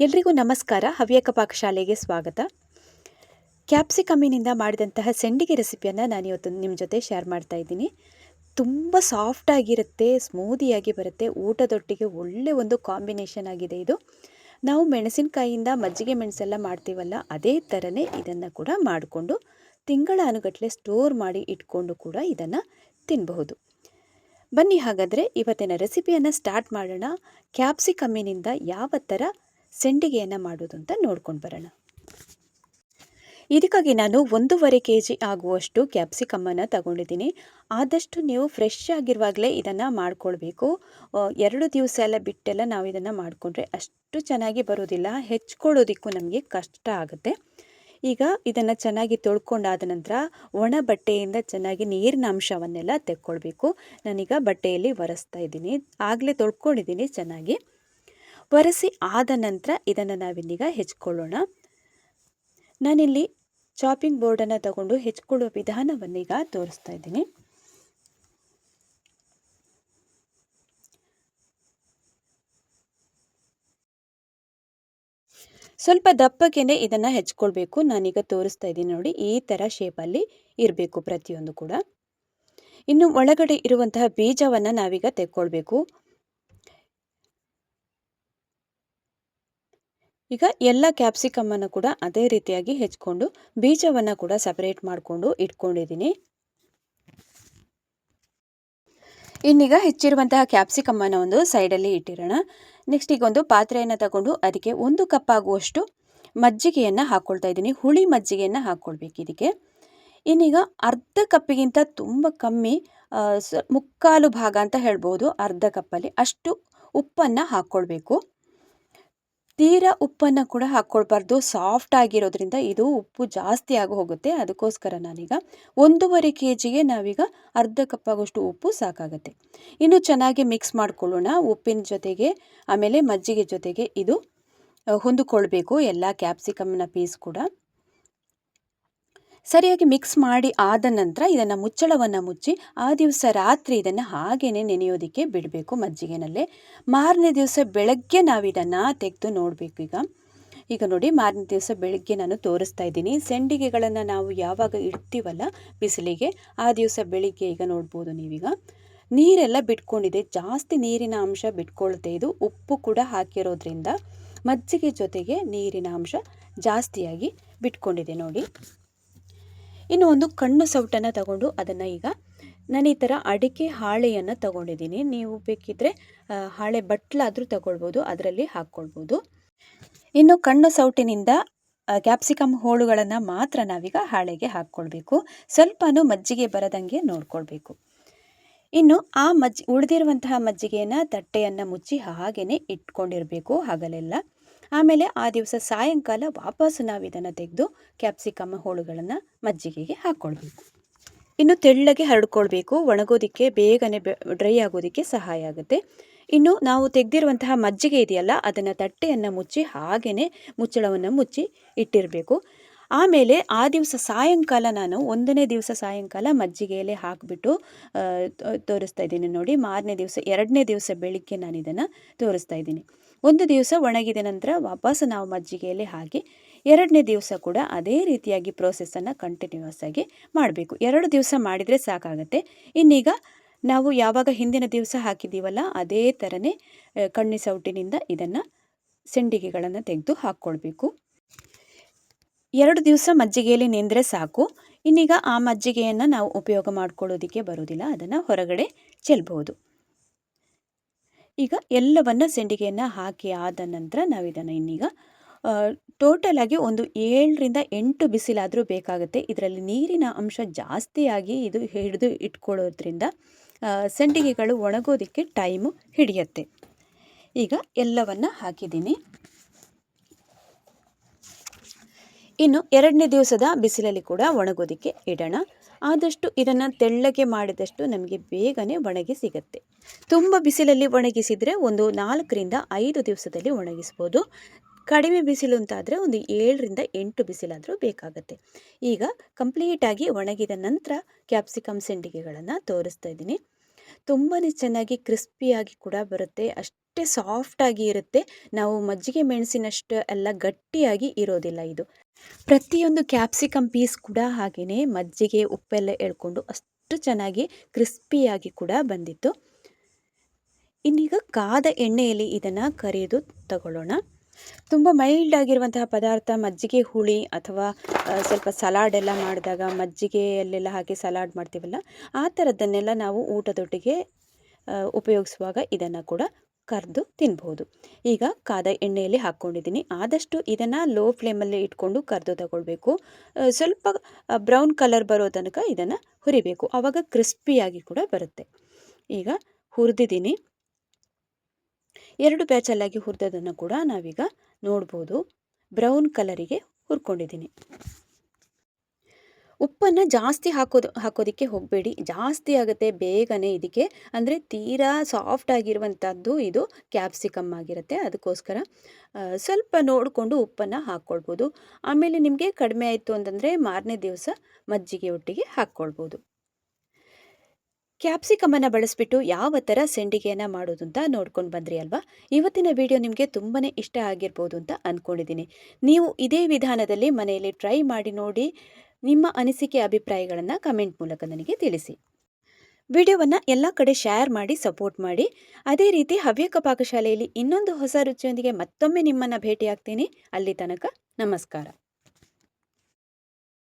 ಎಲ್ರಿಗೂ ನಮಸ್ಕಾರ. ಹವ್ಯಕ ಪಾಕಶಾಲೆಗೆ ಸ್ವಾಗತ. ಕ್ಯಾಪ್ಸಿಕಮ್ಮಿನಿಂದ ಮಾಡಿದಂತಹ ಸೆಂಡಿಗೆ ರೆಸಿಪಿಯನ್ನು ನಾನಿವತ್ತು ನಿಮ್ಮ ಜೊತೆ ಶೇರ್ ಮಾಡ್ತಾ ಇದ್ದೀನಿ. ತುಂಬ ಸಾಫ್ಟಾಗಿರುತ್ತೆ, ಸ್ಮೂದಿಯಾಗಿ ಬರುತ್ತೆ. ಊಟದೊಟ್ಟಿಗೆ ಒಳ್ಳೆ ಒಂದು ಕಾಂಬಿನೇಷನ್ ಆಗಿದೆ ಇದು. ನಾವು ಮೆಣಸಿನಕಾಯಿಯಿಂದ ಮಜ್ಜಿಗೆ ಮೆಣಸೆಲ್ಲ ಮಾಡ್ತೀವಲ್ಲ, ಅದೇ ಥರನೇ ಇದನ್ನು ಕೂಡ ಮಾಡಿಕೊಂಡು ತಿಂಗಳಾನುಗಟ್ಟಲೆ ಸ್ಟೋರ್ ಮಾಡಿ ಇಟ್ಕೊಂಡು ಕೂಡ ಇದನ್ನು ತಿನ್ನಬಹುದು. ಬನ್ನಿ ಹಾಗಾದರೆ ಇವತ್ತಿನ ರೆಸಿಪಿಯನ್ನು ಸ್ಟಾರ್ಟ್ ಮಾಡೋಣ. ಕ್ಯಾಪ್ಸಿಕಮ್ಮಿನಿಂದ ಯಾವ ಥರ ಸೆಂಡಿಗೆಯನ್ನು ಮಾಡೋದು ಅಂತ ನೋಡ್ಕೊಂಡು ಬರೋಣ. ಇದಕ್ಕಾಗಿ ನಾನು 1.5 kg ಆಗುವಷ್ಟು ಕ್ಯಾಪ್ಸಿಕಮ್ಮನ್ನು ತಗೊಂಡಿದ್ದೀನಿ. ಆದಷ್ಟು ನೀವು ಫ್ರೆಶ್ ಆಗಿರುವಾಗಲೇ ಇದನ್ನು ಮಾಡ್ಕೊಳ್ಬೇಕು. 2 ದಿವಸ ಎಲ್ಲ ಬಿಟ್ಟೆಲ್ಲ ನಾವು ಇದನ್ನು ಮಾಡಿಕೊಂಡ್ರೆ ಅಷ್ಟು ಚೆನ್ನಾಗಿ ಬರೋದಿಲ್ಲ, ಹೆಚ್ಕೊಳ್ಳೋದಕ್ಕೂ ನಮಗೆ ಕಷ್ಟ ಆಗುತ್ತೆ. ಈಗ ಇದನ್ನು ಚೆನ್ನಾಗಿ ತೊಳ್ಕೊಂಡಾದ ನಂತರ ಒಣ ಬಟ್ಟೆಯಿಂದ ಚೆನ್ನಾಗಿ ನೀರಿನ ಅಂಶವನ್ನೆಲ್ಲ ತೆಕ್ಕೊಳ್ಬೇಕು. ನಾನೀಗ ಬಟ್ಟೆಯಲ್ಲಿ ಒರೆಸ್ತಾ ಇದ್ದೀನಿ. ಆಗಲೇ ತೊಳ್ಕೊಂಡಿದ್ದೀನಿ ಚೆನ್ನಾಗಿ. ಒರೆಸಿ ಆದ ನಂತರ ಇದನ್ನು ನಾವಿನ್ನೀಗ ಹೆಚ್ಕೊಳ್ಳೋಣ. ನಾನಿಲ್ಲಿ ಚಾಪಿಂಗ್ ಬೋರ್ಡನ್ನು ತಗೊಂಡು ಹೆಚ್ಕೊಳ್ಳೋ ವಿಧಾನವನ್ನೀಗ ತೋರಿಸ್ತಾ ಇದ್ದೀನಿ. ಸ್ವಲ್ಪ ದಪ್ಪಗೆನೆ ಇದನ್ನು ಹೆಚ್ಕೊಳ್ಬೇಕು. ನಾನೀಗ ತೋರಿಸ್ತಾ ಇದ್ದೀನಿ ನೋಡಿ, ಈ ಥರ ಶೇಪಲ್ಲಿ ಇರಬೇಕು ಪ್ರತಿಯೊಂದು ಕೂಡ. ಇನ್ನು ಒಳಗಡೆ ಇರುವಂತಹ ಬೀಜವನ್ನು ನಾವೀಗ ತೆಕ್ಕೊಳ್ಬೇಕು. ಈಗ ಎಲ್ಲ ಕ್ಯಾಪ್ಸಿಕಮ್ಮನ್ನು ಕೂಡ ಅದೇ ರೀತಿಯಾಗಿ ಹೆಚ್ಕೊಂಡು ಬೀಜವನ್ನು ಕೂಡ ಸಪರೇಟ್ ಮಾಡಿಕೊಂಡು ಇಟ್ಕೊಂಡಿದ್ದೀನಿ. ಇನ್ನೀಗ ಹೆಚ್ಚಿರುವಂತಹ ಕ್ಯಾಪ್ಸಿಕಮ್ಮನ್ನು ಒಂದು ಸೈಡಲ್ಲಿ ಇಟ್ಟಿರೋಣ. ನೆಕ್ಸ್ಟ್ ಈಗ ಒಂದು ಪಾತ್ರೆಯನ್ನು ತಗೊಂಡು ಅದಕ್ಕೆ 1 ಕಪ್ ಆಗುವಷ್ಟು ಮಜ್ಜಿಗೆಯನ್ನು ಹಾಕ್ಕೊಳ್ತಾ ಇದ್ದೀನಿ. ಹುಳಿ ಮಜ್ಜಿಗೆಯನ್ನು ಹಾಕ್ಕೊಳ್ಬೇಕು ಇದಕ್ಕೆ. ಇನ್ನೀಗ ಅರ್ಧ ಕಪ್ಪಿಗಿಂತ ತುಂಬ ಕಮ್ಮಿ, ಮುಕ್ಕಾಲು ಭಾಗ ಅಂತ ಹೇಳ್ಬೋದು, ಅರ್ಧ ಕಪ್ಪಲ್ಲಿ ಅಷ್ಟು ಉಪ್ಪನ್ನು ಹಾಕ್ಕೊಳ್ಬೇಕು. ತೀರಾ ಉಪ್ಪನ್ನು ಕೂಡ ಹಾಕ್ಕೊಳ್ಬಾರ್ದು, ಸಾಫ್ಟ್ ಆಗಿರೋದ್ರಿಂದ ಇದು ಉಪ್ಪು ಜಾಸ್ತಿ ಆಗಿ ಹೋಗುತ್ತೆ. ಅದಕ್ಕೋಸ್ಕರ ನಾನೀಗ 1.5 kgಗೆ ನಾವೀಗ ಅರ್ಧ ಕಪ್ ಆಗೋಷ್ಟು ಉಪ್ಪು ಸಾಕಾಗುತ್ತೆ. ಇನ್ನು ಚೆನ್ನಾಗಿ ಮಿಕ್ಸ್ ಮಾಡ್ಕೊಳ್ಳೋಣ. ಉಪ್ಪಿನ ಜೊತೆಗೆ ಆಮೇಲೆ ಮಜ್ಜಿಗೆ ಜೊತೆಗೆ ಇದು ಹೊಂದಿಕೊಳ್ಬೇಕು, ಎಲ್ಲ ಕ್ಯಾಪ್ಸಿಕಮ್ನ ಪೀಸ್ ಕೂಡ. ಸರಿಯಾಗಿ ಮಿಕ್ಸ್ ಮಾಡಿ ಆದ ನಂತರ ಇದನ್ನು ಮುಚ್ಚಳವನ್ನು ಮುಚ್ಚಿ ಆ ದಿವಸ ರಾತ್ರಿ ಇದನ್ನು ಹಾಗೇನೆ ನೆನೆಯೋದಕ್ಕೆ ಬಿಡಬೇಕು ಮಜ್ಜಿಗೆನಲ್ಲೇ. ಮಾರನೇ ದಿವಸ ಬೆಳಗ್ಗೆ ನಾವು ಇದನ್ನು ತೆಗೆದು ನೋಡಬೇಕು. ಈಗ ನೋಡಿ, ಮಾರನೇ ದಿವಸ ಬೆಳಗ್ಗೆ ನಾನು ತೋರಿಸ್ತಾ ಇದ್ದೀನಿ. ಸೆಂಡಿಗೆಗಳನ್ನು ನಾವು ಯಾವಾಗ ಇಡ್ತೀವಲ್ಲ ಬಿಸಿಲಿಗೆ, ಆ ದಿವಸ ಬೆಳಿಗ್ಗೆ ಈಗ ನೋಡ್ಬೋದು ನೀವೀಗ ನೀರೆಲ್ಲ ಬಿಟ್ಕೊಂಡಿದೆ, ಜಾಸ್ತಿ ನೀರಿನ ಅಂಶ ಬಿಟ್ಕೊಳ್ತೆ. ಇದು ಉಪ್ಪು ಕೂಡ ಹಾಕಿರೋದ್ರಿಂದ ಮಜ್ಜಿಗೆ ಜೊತೆಗೆ ನೀರಿನ ಅಂಶ ಜಾಸ್ತಿಯಾಗಿ ಬಿಟ್ಕೊಂಡಿದೆ ನೋಡಿ. ಇನ್ನು ಒಂದು ಕಣ್ಣು ಸೌಟನ್ನು ತಗೊಂಡು ಅದನ್ನು ಈಗ ನಾನು ಈ ಥರ ಅಡಿಕೆ ಹಾಳೆಯನ್ನು ತಗೊಂಡಿದ್ದೀನಿ. ನೀವು ಬೇಕಿದ್ದರೆ ಹಾಳೆ ಬಟ್ಲಾದರೂ ತಗೊಳ್ಬೋದು, ಅದರಲ್ಲಿ ಹಾಕ್ಕೊಳ್ಬೋದು. ಇನ್ನು ಕಣ್ಣು ಸೌಟಿನಿಂದ ಕ್ಯಾಪ್ಸಿಕಮ್ ಹೋಳುಗಳನ್ನು ಮಾತ್ರ ನಾವೀಗ ಹಾಳೆಗೆ ಹಾಕ್ಕೊಳ್ಬೇಕು. ಸ್ವಲ್ಪನೂ ಮಜ್ಜಿಗೆ ಬರದಂಗೆ ನೋಡ್ಕೊಳ್ಬೇಕು. ಇನ್ನು ಆ ಉಳಿದಿರುವಂತಹ ಮಜ್ಜಿಗೆಯನ್ನು ತಟ್ಟೆಯನ್ನು ಮುಚ್ಚಿ ಹಾಗೆಯೇ ಇಟ್ಕೊಂಡಿರಬೇಕು ಹಗಲೆಲ್ಲ. ಆಮೇಲೆ ಆ ದಿವಸ ಸಾಯಂಕಾಲ ವಾಪಸ್ಸು ನಾವು ಇದನ್ನು ತೆಗೆದು ಕ್ಯಾಪ್ಸಿಕಮ್ ಹೋಳುಗಳನ್ನು ಮಜ್ಜಿಗೆಗೆ ಹಾಕ್ಕೊಳ್ಬೇಕು. ಇನ್ನು ತೆಳ್ಳಗೆ ಹರಡ್ಕೊಳ್ಬೇಕು, ಒಣಗೋದಕ್ಕೆ ಬೇಗನೆ ಡ್ರೈ ಆಗೋದಕ್ಕೆ ಸಹಾಯ ಆಗುತ್ತೆ. ಇನ್ನು ನಾವು ತೆಗೆದಿರುವಂತಹ ಮಜ್ಜಿಗೆ ಇದೆಯಲ್ಲ, ಅದನ್ನು ತಟ್ಟೆಯನ್ನು ಮುಚ್ಚಿ ಹಾಗೆಯೇ ಮುಚ್ಚಳವನ್ನು ಮುಚ್ಚಿ ಇಟ್ಟಿರಬೇಕು. ಆಮೇಲೆ ಆ ದಿವಸ ಸಾಯಂಕಾಲ ನಾನು 1ನೇ ದಿವಸ ಸಾಯಂಕಾಲ ಮಜ್ಜಿಗೆಯಲ್ಲೇ ಹಾಕಿಬಿಟ್ಟು ತೋರಿಸ್ತಾ ಇದ್ದೀನಿ ನೋಡಿ. ಮಾರನೇ ದಿವಸ 2ನೇ ದಿವಸ ಬೆಳಿಗ್ಗೆ ನಾನು ಇದನ್ನು ತೋರಿಸ್ತಾ ಇದ್ದೀನಿ. 1 ದಿವಸ ಒಣಗಿದ ನಂತರ ವಾಪಸ್ ನಾವು ಮಜ್ಜಿಗೆಯಲ್ಲಿ ಹಾಕಿ 2ನೇ ದಿವಸ ಕೂಡ ಅದೇ ರೀತಿಯಾಗಿ ಪ್ರೋಸೆಸ್ಸನ್ನು ಕಂಟಿನ್ಯೂಸ್ ಆಗಿ ಮಾಡಬೇಕು. 2 ದಿವಸ ಮಾಡಿದರೆ ಸಾಕಾಗುತ್ತೆ. ಇನ್ನೀಗ ನಾವು ಯಾವಾಗ ಹಿಂದಿನ ದಿವಸ ಹಾಕಿದ್ದೀವಲ್ಲ, ಅದೇ ಥರನೇ ಕಣ್ಣಿ ಸೌಟಿನಿಂದ ಇದನ್ನು ಸೆಂಡಿಗೆಗಳನ್ನು ತೆಗೆದು ಹಾಕ್ಕೊಳ್ಬೇಕು. 2 ದಿವಸ ಮಜ್ಜಿಗೆಯಲ್ಲಿ ನೆಂದರೆ ಸಾಕು. ಇನ್ನೀಗ ಆ ಮಜ್ಜಿಗೆಯನ್ನು ನಾವು ಉಪಯೋಗ ಮಾಡ್ಕೊಳ್ಳೋದಕ್ಕೆ ಬರೋದಿಲ್ಲ, ಅದನ್ನು ಹೊರಗಡೆ ಚೆಲ್ಲಬಹುದು. ಈಗ ಎಲ್ಲವನ್ನು ಸೆಂಡಿಗೆಯನ್ನು ಹಾಕಿ ಆದ ನಂತರ ನಾವು ಇದನ್ನು ಇನ್ನೀಗ ಟೋಟಲಾಗಿ ಒಂದು 7ರಿಂದ 8 ಬಿಸಿಲಾದರೂ ಬೇಕಾಗುತ್ತೆ. ಇದರಲ್ಲಿ ನೀರಿನ ಅಂಶ ಜಾಸ್ತಿಯಾಗಿ ಇದು ಹಿಡಿದು ಇಟ್ಕೊಳ್ಳೋದ್ರಿಂದ ಸೆಂಡಿಗೆಗಳು ಒಣಗೋದಕ್ಕೆ ಟೈಮು ಹಿಡಿಯುತ್ತೆ. ಈಗ ಎಲ್ಲವನ್ನು ಹಾಕಿದ್ದೀನಿ. ಇನ್ನು 2ನೇ ದಿವಸದ ಬಿಸಿಲಲ್ಲಿ ಕೂಡ ಒಣಗೋದಕ್ಕೆ ಇಡೋಣ. ಆದಷ್ಟು ಇದನ್ನು ತೆಳ್ಳಗೆ ಮಾಡಿದಷ್ಟು ನಮಗೆ ಬೇಗನೆ ಒಣಗಿ ಸಿಗುತ್ತೆ. ತುಂಬ ಬಿಸಿಲಲ್ಲಿ ಒಣಗಿಸಿದರೆ ಒಂದು 4ರಿಂದ 5 ದಿವಸದಲ್ಲಿ ಒಣಗಿಸ್ಬೋದು. ಕಡಿಮೆ ಬಿಸಿಲು ಅಂತಾದರೆ ಒಂದು 7ರಿಂದ 8 ಬಿಸಿಲಾದರೂ ಬೇಕಾಗುತ್ತೆ. ಈಗ ಕಂಪ್ಲೀಟಾಗಿ ಒಣಗಿದ ನಂತರ ಕ್ಯಾಪ್ಸಿಕಮ್ ಸೆಂಡಿಗೆಗಳನ್ನು ತೋರಿಸ್ತಾ ಇದ್ದೀನಿ. ತುಂಬಾ ಚೆನ್ನಾಗಿ ಕ್ರಿಸ್ಪಿಯಾಗಿ ಕೂಡ ಬರುತ್ತೆ. ಅಷ್ಟೇ ಅಷ್ಟೇ ಸಾಫ್ಟಾಗಿ ಇರುತ್ತೆ. ನಾವು ಮಜ್ಜಿಗೆ ಮೆಣಸಿನಷ್ಟು ಎಲ್ಲ ಗಟ್ಟಿಯಾಗಿ ಇರೋದಿಲ್ಲ ಇದು. ಪ್ರತಿಯೊಂದು ಕ್ಯಾಪ್ಸಿಕಮ್ ಪೀಸ್ ಕೂಡ ಹಾಗೆಯೇ ಮಜ್ಜಿಗೆ ಉಪ್ಪೆಲ್ಲ ಎಳ್ಕೊಂಡು ಅಷ್ಟು ಚೆನ್ನಾಗಿ ಕ್ರಿಸ್ಪಿಯಾಗಿ ಕೂಡ ಬಂದಿತ್ತು. ಇನ್ನೀಗ ಕಾದ ಎಣ್ಣೆಯಲ್ಲಿ ಇದನ್ನು ಕರಿದು ತಗೊಳ್ಳೋಣ. ತುಂಬ ಮೈಲ್ಡ್ ಆಗಿರುವಂತಹ ಪದಾರ್ಥ ಮಜ್ಜಿಗೆ ಹುಳಿ ಅಥವಾ ಸ್ವಲ್ಪ ಸಲಾಡ್ ಎಲ್ಲ ಮಾಡಿದಾಗ ಮಜ್ಜಿಗೆಯಲ್ಲೆಲ್ಲ ಹಾಕಿ ಸಲಾಡ್ ಮಾಡ್ತೀವಲ್ಲ, ಆ ಥರದ್ದನ್ನೆಲ್ಲ ನಾವು ಊಟದೊಟ್ಟಿಗೆ ಉಪಯೋಗಿಸುವಾಗ ಇದನ್ನು ಕೂಡ ಕರೆದು ತಿನ್ಬೋದು. ಈಗ ಕಾದ ಎಣ್ಣೆಯಲ್ಲಿ ಹಾಕ್ಕೊಂಡಿದ್ದೀನಿ. ಆದಷ್ಟು ಇದನ್ನು ಲೋ ಫ್ಲೇಮಲ್ಲಿ ಇಟ್ಕೊಂಡು ಕರೆದು ತಗೊಳ್ಬೇಕು. ಸ್ವಲ್ಪ ಬ್ರೌನ್ ಕಲರ್ ಬರೋ ತನಕ ಇದನ್ನು ಹುರಿಬೇಕು. ಆವಾಗ ಕ್ರಿಸ್ಪಿಯಾಗಿ ಕೂಡ ಬರುತ್ತೆ. ಈಗ ಹುರಿದಿದ್ದೀನಿ. 2 ಬ್ಯಾಚಲ್ಲಾಗಿ ಹುರಿದದನ್ನು ಕೂಡ ನಾವೀಗ ನೋಡ್ಬೋದು. ಬ್ರೌನ್ ಕಲರಿಗೆ ಹುರ್ಕೊಂಡಿದ್ದೀನಿ. ಉಪ್ಪನ್ನು ಜಾಸ್ತಿ ಹಾಕೋದಕ್ಕೆ ಹೋಗಬೇಡಿ, ಜಾಸ್ತಿ ಆಗುತ್ತೆ ಬೇಗನೆ ಇದಕ್ಕೆ. ಅಂದರೆ ತೀರಾ ಸಾಫ್ಟ್ ಆಗಿರುವಂಥದ್ದು ಇದು ಕ್ಯಾಪ್ಸಿಕಮ್ ಆಗಿರುತ್ತೆ. ಅದಕ್ಕೋಸ್ಕರ ಸ್ವಲ್ಪ ನೋಡಿಕೊಂಡು ಉಪ್ಪನ್ನು ಹಾಕ್ಕೊಳ್ಬೋದು. ಆಮೇಲೆ ನಿಮಗೆ ಕಡಿಮೆ ಆಯಿತು ಅಂತಂದರೆ ಮಾರನೇ ದಿವಸ ಮಜ್ಜಿಗೆ ಒಟ್ಟಿಗೆ ಹಾಕ್ಕೊಳ್ಬೋದು. ಕ್ಯಾಪ್ಸಿಕಮನ್ನು ಬಳಸಿಬಿಟ್ಟು ಯಾವ ಥರ ಸೆಂಡಿಗೆಯನ್ನು ಮಾಡೋದು ಅಂತ ನೋಡ್ಕೊಂಡು ಬಂದ್ರಿ ಅಲ್ವಾ. ಇವತ್ತಿನ ವಿಡಿಯೋ ನಿಮಗೆ ತುಂಬಾ ಇಷ್ಟ ಆಗಿರ್ಬೋದು ಅಂತ ಅಂದ್ಕೊಂಡಿದ್ದೀನಿ. ನೀವು ಇದೇ ವಿಧಾನದಲ್ಲಿ ಮನೆಯಲ್ಲಿ ಟ್ರೈ ಮಾಡಿ ನೋಡಿ. ನಿಮ್ಮ ಅನಿಸಿಕೆ ಅಭಿಪ್ರಾಯಗಳನ್ನು ಕಮೆಂಟ್ ಮೂಲಕ ನನಗೆ ತಿಳಿಸಿ. ವಿಡಿಯೋವನ್ನು ಎಲ್ಲ ಕಡೆ ಶೇರ್ ಮಾಡಿ ಸಪೋರ್ಟ್ ಮಾಡಿ. ಅದೇ ರೀತಿ ಹವ್ಯಕ ಪಾಕಶಾಲೆಯಲ್ಲಿ ಇನ್ನೊಂದು ಹೊಸ ರುಚಿಯೊಂದಿಗೆ ಮತ್ತೊಮ್ಮೆ ನಿಮ್ಮನ್ನು ಭೇಟಿಯಾಗ್ತೀನಿ. ಅಲ್ಲಿ ತನಕ ನಮಸ್ಕಾರ.